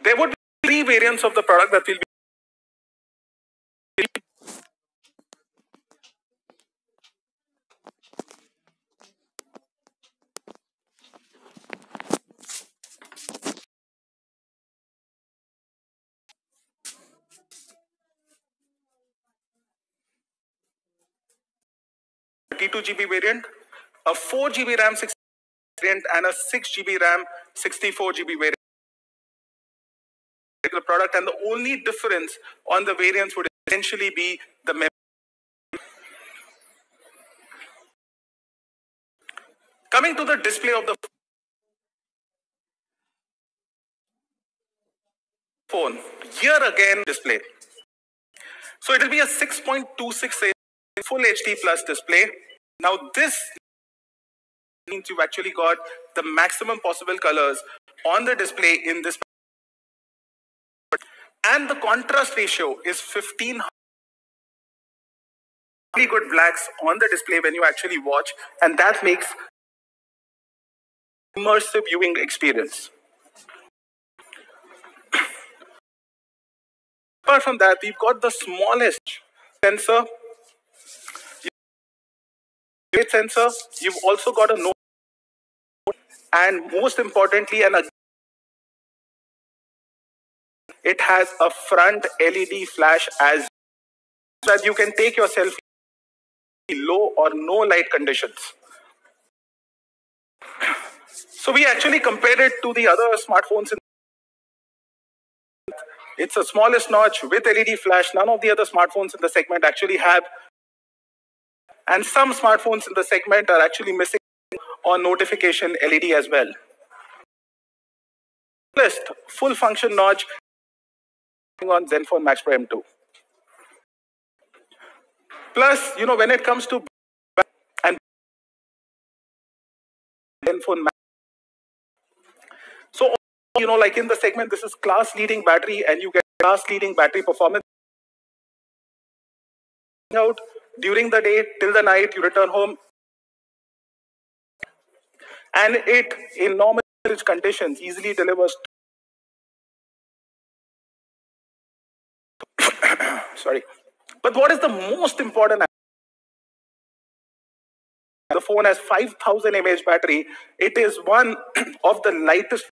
There would be three variants of the product that will be. T2 GB variant, a 4 GB RAM 6 variant, and a 6 GB RAM 64 GB variant. The product, and the only difference on the variants would essentially be the memory. Coming to the display of the phone, here again display. So it will be a 6.26 full HD plus display. Now this means you've actually got the maximum possible colors on the display in this. And the contrast ratio is 15. Really good blacks on the display when you actually watch, and that makes immersive viewing experience. Apart from that, we've got the smallest sensor. Sensor. You've also got a note, and most importantly, it has a front LED flash as so that you can take your selfie in low or no light conditions. So we actually compared it to the other smartphones. It's the smallest notch with LED flash. None of the other smartphones in the segment actually have. And some smartphones in the segment are actually missing on notification LED as well. Full function notch on Zenfone Max Pro M2. Plus, when it comes to and Zenfone Max, so like in the segment, this is class leading battery, and you get class leading battery performance. Out during the day till the night, you return home, and it in normal conditions easily delivers Sorry. But what is the most important? The phone has 5000 mAh battery. It is one of the lightest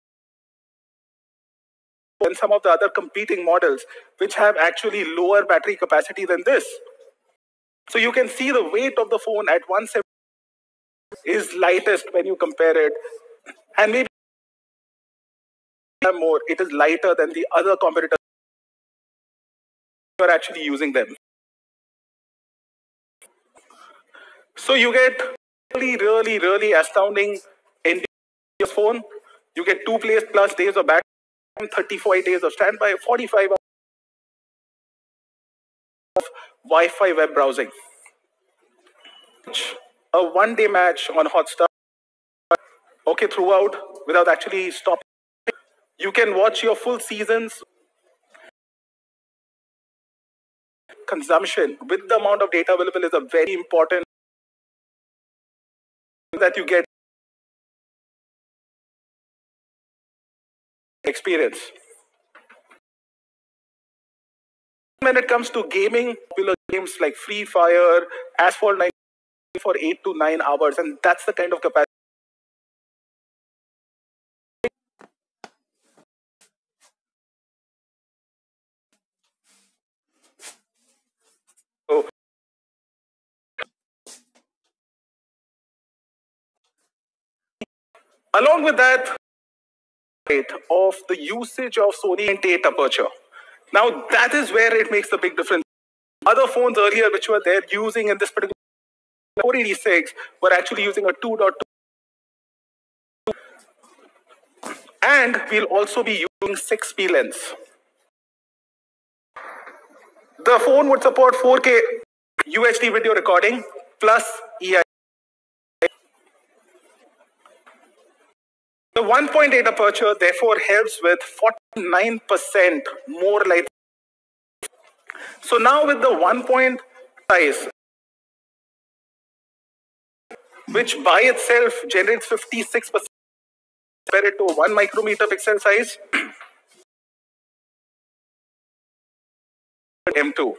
than some of the other competing models, which have actually lower battery capacity than this. So you can see the weight of the phone at 170 is lightest when you compare it. And maybe more, it is lighter than the other competitors who are actually using them. So you get really astounding in your phone. You get 2+ days of battery, 34 days of standby, 45 hours of Wi-Fi web browsing. A one-day match on Hotstar, okay, throughout without actually stopping. You can watch your full seasons. Consumption with the amount of data available is a very important that you get experience. When it comes to gaming, popular games like Free Fire, Asphalt 9 for 8 to 9 hours, and that's the kind of capacity. So, along with that, of the usage of Sony 8 aperture. Now that is where it makes a big difference. Other phones earlier which were there using in this particular 486 were actually using a 2.2, and we'll also be using 6P lens. The phone would support 4K UHD video recording plus EI. The 1.8 aperture therefore helps with 49% more light. So now with the 1 size, which by itself generates 56%, compare it to a 1 micrometer pixel size, M2.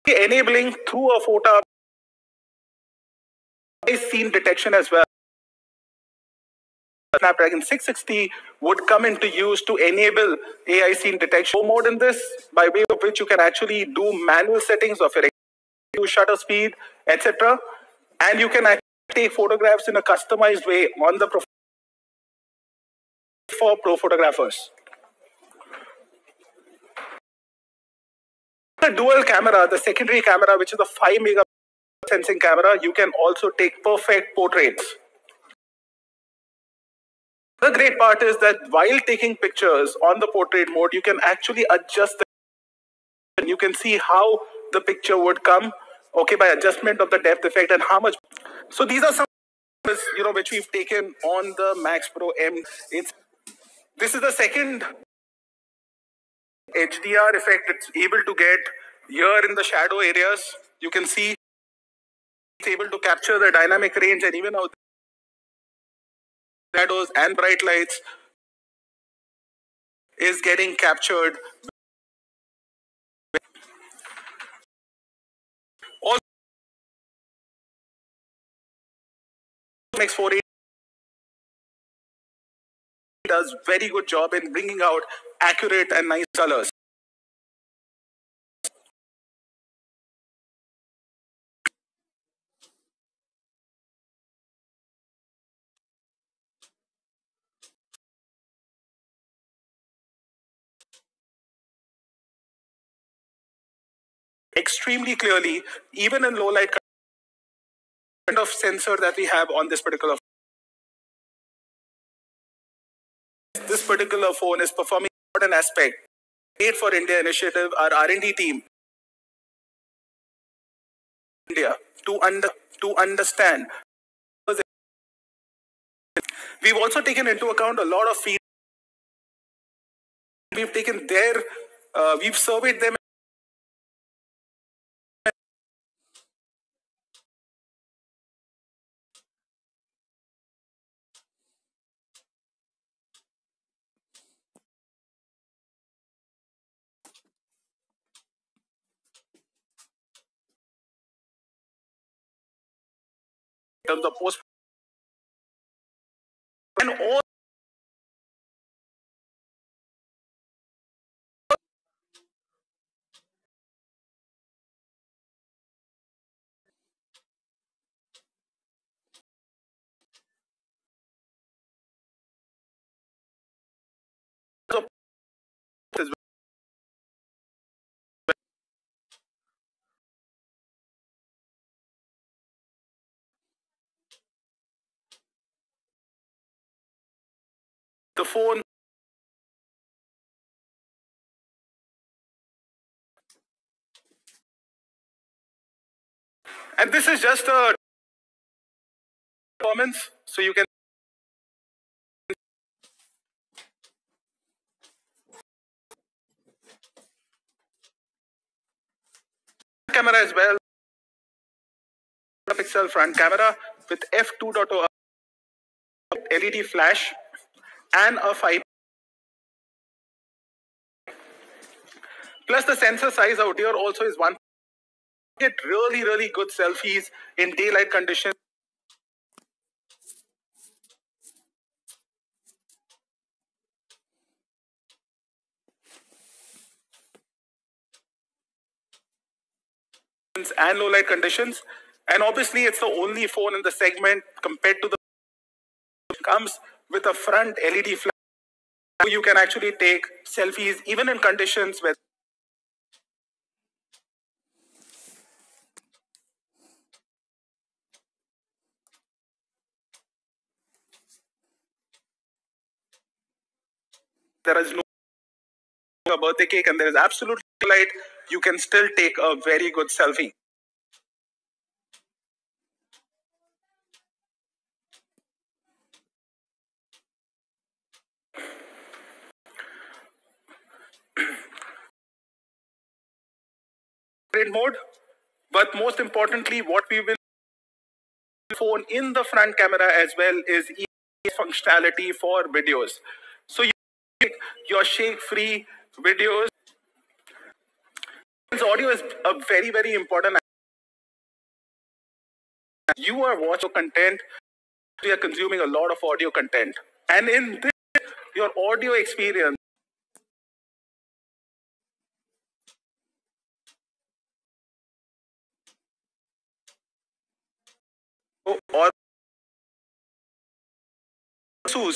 Enabling through a photo scene detection as well. Snapdragon 660 would come into use to enable AI scene detection mode in this, by way of which you can actually do manual settings of your shutter speed, etc. And you can actually take photographs in a customized way on the for pro photographers. The dual camera, the secondary camera, which is a 5 megapixel sensing camera, you can also take perfect portraits. The great part is that while taking pictures on the portrait mode, you can actually adjust and you can see how the picture would come, okay, by adjustment of the depth effect and how much. So these are some, which we've taken on the Max Pro M. This is the second HDR effect it's able to get here in the shadow areas. You can see it's able to capture the dynamic range and even out shadows and bright lights is getting captured. Also makes 480 does very good job in bringing out accurate and nice colors. Extremely clearly, even in low light kind of sensor that we have on this particular phone is performing an aspect. Made for India initiative, our R&D team, India, to understand. We've also taken into account a lot of feedback. We've taken we've surveyed them. in terms of post and all of the phone. And this is just a performance, so you can camera as well. Pixel front camera with f2.0 LED flash and a 5. Plus the sensor size out here also is 1. Get really good selfies in daylight conditions and low light conditions. And obviously it's the only phone in the segment compared to the comes with a front LED flash. You can actually take selfies even in conditions where there is no birthday cake and there is absolutely no light. You can still take a very good selfie. Mode, but most importantly, what we will phone in the front camera as well is functionality for videos. So you take your shake-free videos. Audio is a very important. You are watching content. We are consuming a lot of audio content, and in this, your audio experience or Asus